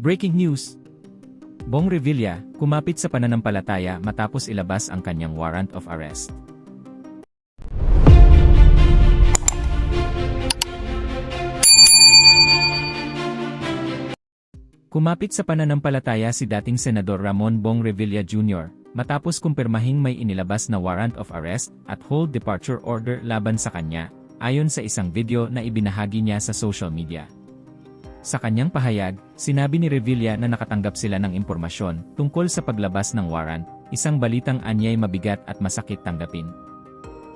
Breaking news! Bong Revilla, kumapit sa pananampalataya matapos ilabas ang kanyang warrant of arrest. Kumapit sa pananampalataya si dating Senador Ramon Bong Revilla Jr. matapos kumpirmahing may inilabas na warrant of arrest at hold departure order laban sa kanya, ayon sa isang video na ibinahagi niya sa social media. Sa kanyang pahayag, sinabi ni Revilla na nakatanggap sila ng impormasyon tungkol sa paglabas ng warrant, isang balitang anyay mabigat at masakit tanggapin.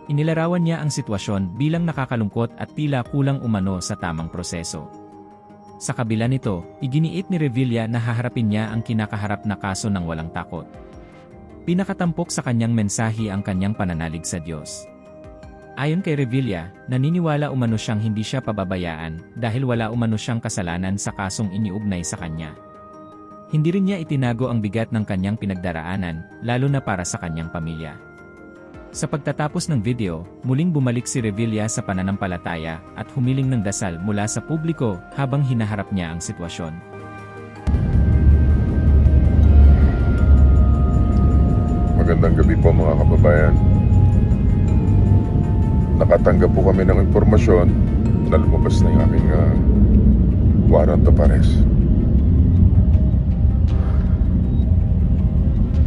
Inilarawan niya ang sitwasyon bilang nakakalungkot at tila kulang umano sa tamang proseso. Sa kabila nito, iginiit ni Revilla na haharapin niya ang kinakaharap na kaso ng walang takot. Pinakatampok sa kanyang mensahe ang kanyang pananalig sa Diyos. Ayon kay Revilla, naniniwala umano siyang hindi siya pababayaan dahil wala umano siyang kasalanan sa kasong iniugnay sa kanya. Hindi rin niya itinago ang bigat ng kanyang pinagdaraanan, lalo na para sa kanyang pamilya. Sa pagtatapos ng video, muling bumalik si Revilla sa pananampalataya at humiling ng dasal mula sa publiko habang hinaharap niya ang sitwasyon. Magandang gabi po mga kababayan. Nakatanggap po kami ng impormasyon na lumabas na yung aming warrant of arrest.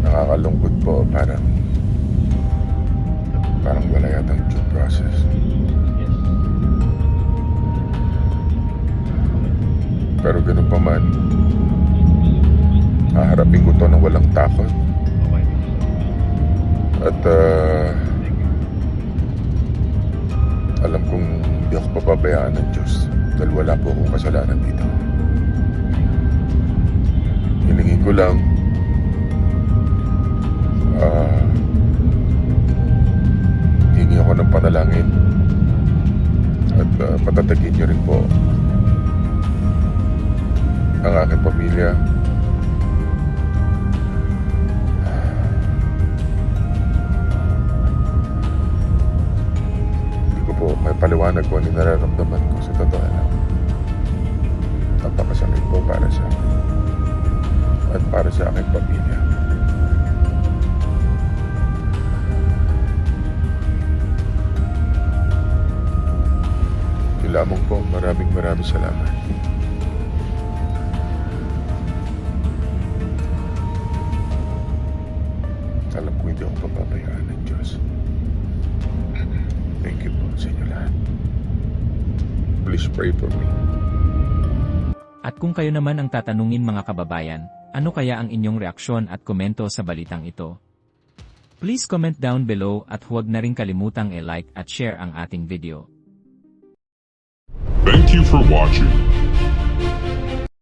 Nakakalungkot po, parang wala yatang due process. Pero ganun pa man, haharapin ko to ng walang takot. At alam kong hindi ako papabayaan ng Diyos dahil wala po akong kasalanan dito. Hilingin ko lang hingi ako ng panalangin at patatagin niyo rin po ang aking pamilya. May paliwanag ko ang nararamdaman ko sa totoo lang. Napakasakit po para sa akin at para sa aking pamilya. Yun lamang po, maraming salamat. Alam ko hindi ako papabayaan ng Diyos. Thank you po sa inyo lahat. Please pray for me. At kung kayo naman ang tatanungin mga kababayan, ano kaya ang inyong reaksyon at komento sa balitang ito? Please comment down below at huwag na rin kalimutang i-like at share ang ating video. Thank you for watching.